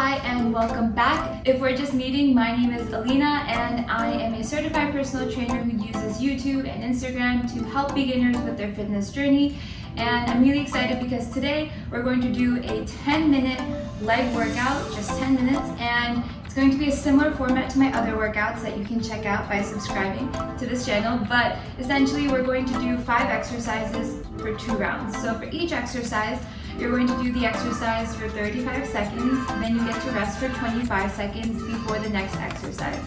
Hi and welcome back. If we're just meeting, my name is Alina and I am a certified personal trainer who uses YouTube and Instagram to help beginners with their fitness journey. And I'm really excited because today we're going to do a 10-minute leg workout, just 10 minutes, and it's going to be a similar format to my other workouts that you can check out by subscribing to this channel. But essentially we're going to do 5 exercises for 2 rounds. So for each exercise, you're going to do the exercise for 35 seconds, then you get to rest for 25 seconds before the next exercise.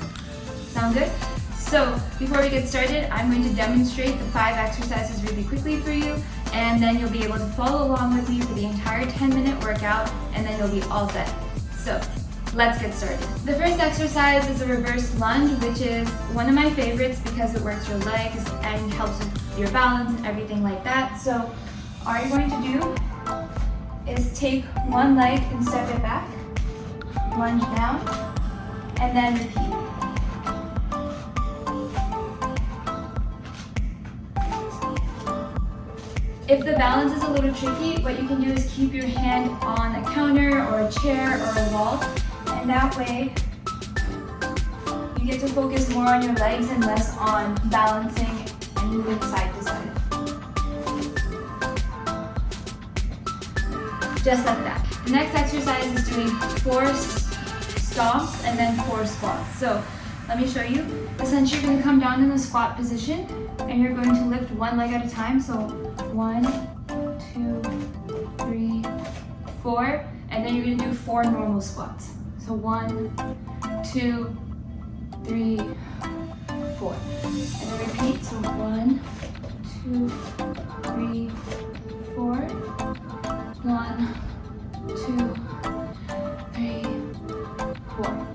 Sound good? So before we get started, I'm going to demonstrate the 5 exercises really quickly for you, and then you'll be able to follow along with me for the entire 10-minute workout, and then you'll be all set. So let's get started. The first exercise is a reverse lunge, which is one of my favorites because it works your legs and helps with your balance and everything like that. So all you're going to do is take one leg and step it back, lunge down, and then repeat. If the balance is a little tricky, what you can do is keep your hand on a counter or a chair or a wall, and that way you get to focus more on your legs and less on balancing and moving side to side. Just like that. The next exercise is doing 4 stomps and then 4 squats. So let me show you. Essentially, you're going to come down in the squat position and you're going to lift one leg at a time. So 1, 2, 3, 4, and then you're going to do 4 normal squats. So 1, 2, 3, 4. And then repeat. So 1, 2, 3, 4. 1, 2, 3, 4.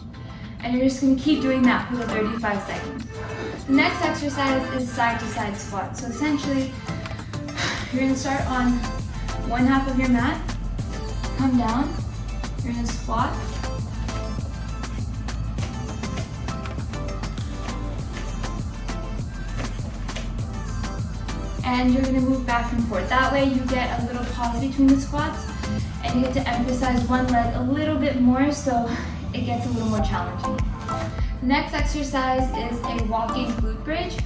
And you're just going to keep doing that for the 35 seconds. The next exercise is side to side squat. So essentially, you're going to start on one half of your mat, come down, you're going to squat, and you're going to move back and forth. That way you get a little pause between the squats and you get to emphasize one leg a little bit more, so it gets a little more challenging. The next exercise is a walking glute bridge.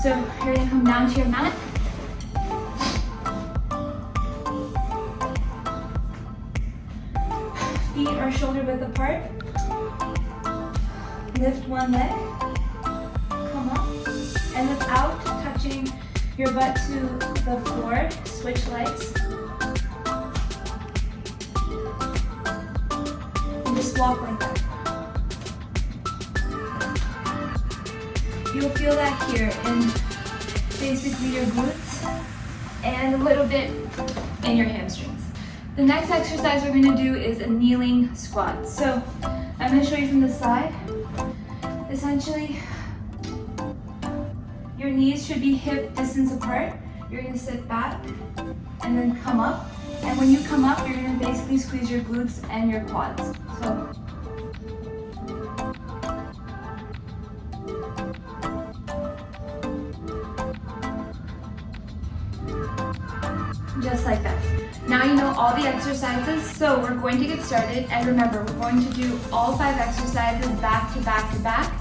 So you're going to come down to your mat. Feet are shoulder width apart. Lift one leg. Come up. And without touching your butt to the floor, switch legs. And just walk like that. You'll feel that here in basically your glutes and a little bit in your hamstrings. The next exercise we're going to do is a kneeling squat. So I'm going to show you from the side. Essentially, your knees should be hip distance apart. You're going to sit back and then come up. And when you come up, you're going to basically squeeze your glutes and your quads. So just like that. Now you know all the exercises, so we're going to get started. And remember, we're going to do all 5 exercises back to back to back.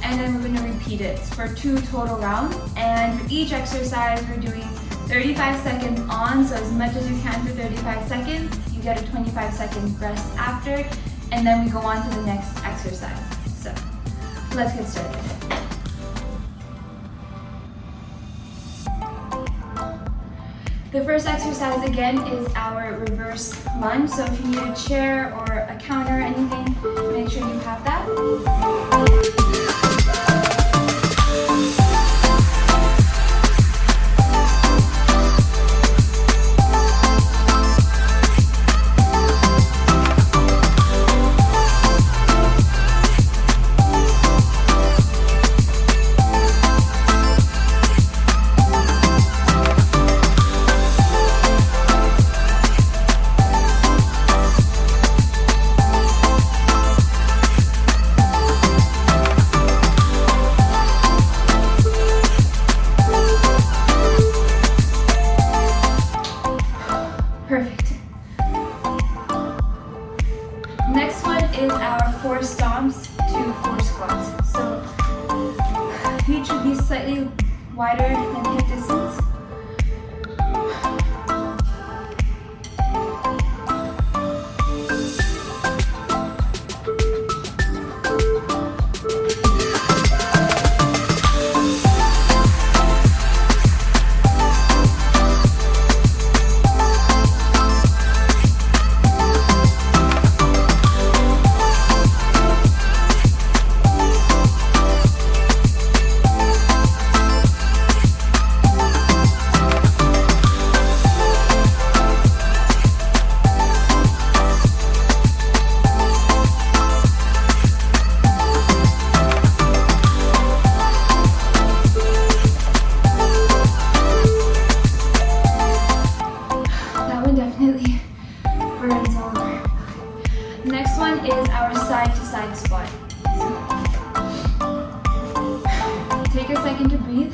And then we're going to repeat it for 2 total rounds. And for each exercise, we're doing 35 seconds on, so as much as you can for 35 seconds. You get a 25-second rest after, and then we go on to the next exercise. So let's get started. The first exercise again is our reverse lunge. So if you need a chair or a counter or anything, make sure you have that. wider than hip distance. Definitely burns all over. The next one is our side to side squat. Take a second to breathe.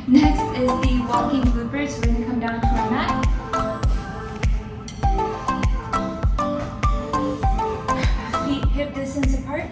Next is the walking bloopers. So we're going to come down to our mat. Feet hip distance apart.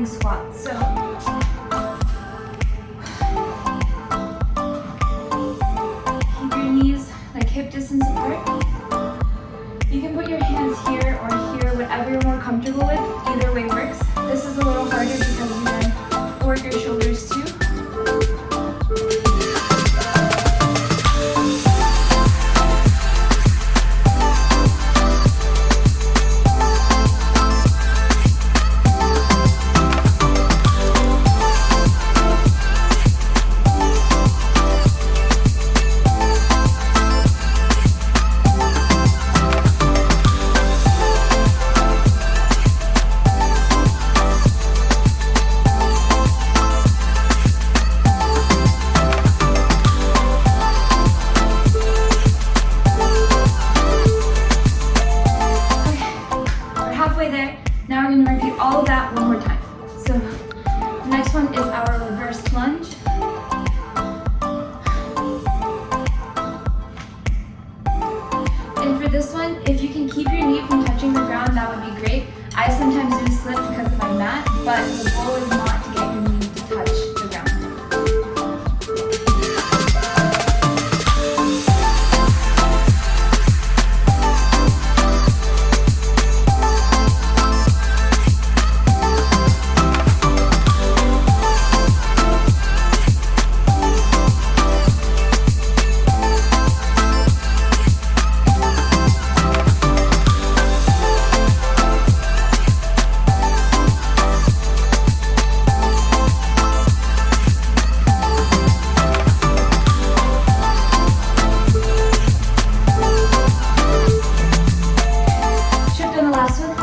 Squat. So keep your knees like hip distance apart. You can put your hands here or here, whatever you're more comfortable with. Either way works. This is a little harder because you then work your shoulders too. Now we're going to repeat all of that one more time. So the next one is our reverse lunge. And for this one, if you can keep your knee from touching the ground, that would be great. I sometimes do slip because of my mat, but the goal is not to get your knee to touch the ground.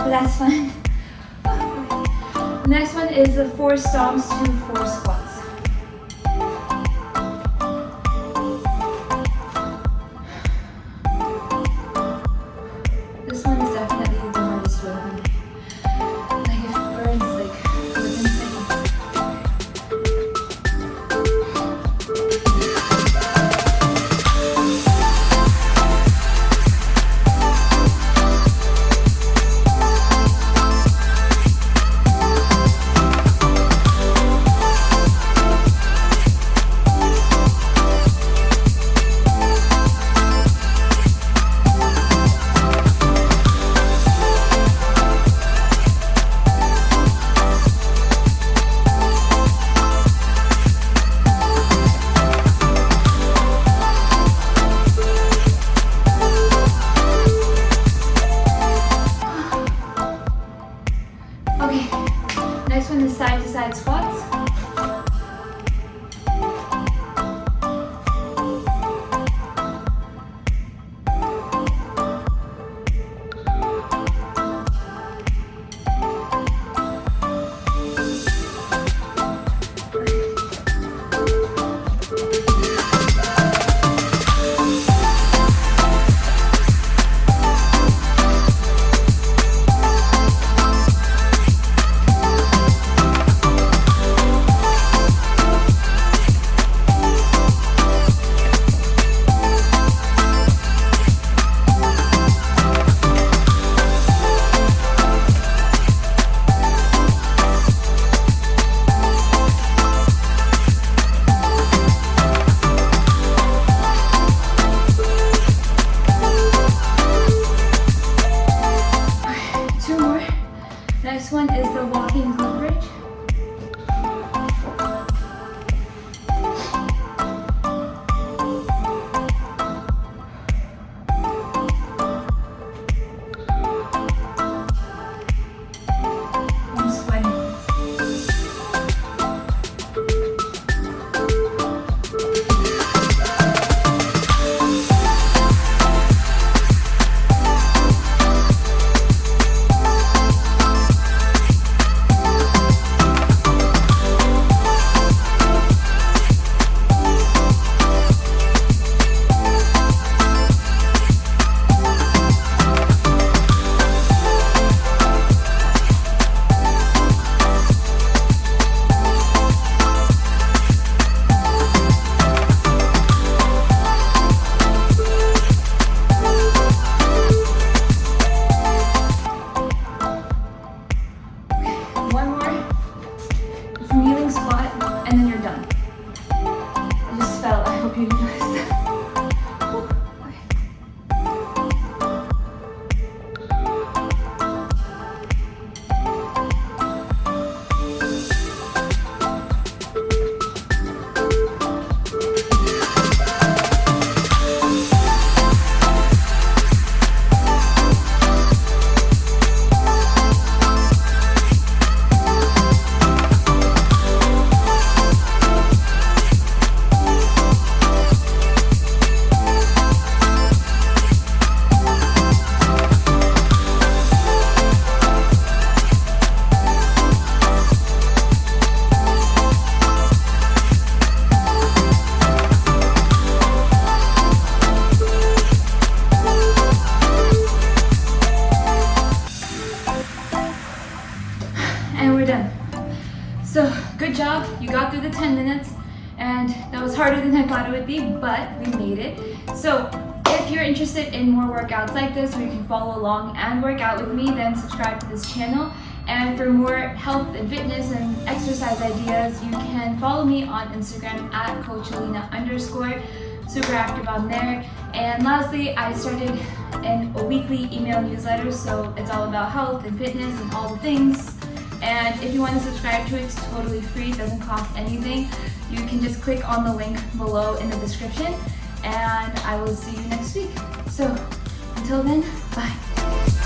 That's fun. Next one is the 4 stomps to 4 squats. This one is definitely the hardest one for me. Like it burns like within seconds. Okay, next one is side to side squats. Next one is the walking glute bridge. I'm sweating. One more. It's a kneeling squat, and then you're done. I just fell. I hope you didn't notice that. And we're done. So good job, you got through the 10 minutes, and that was harder than I thought it would be, but we made it. So if you're interested in more workouts like this, where you can follow along and work out with me, then subscribe to this channel. And for more health and fitness and exercise ideas, you can follow me on Instagram at @CoachAlina_. Super active on there. And lastly, I started a weekly email newsletter, so it's all about health and fitness and all the things. And if you want to subscribe to it, it's totally free, it doesn't cost anything. You can just click on the link below in the description, and I will see you next week. So until then, bye.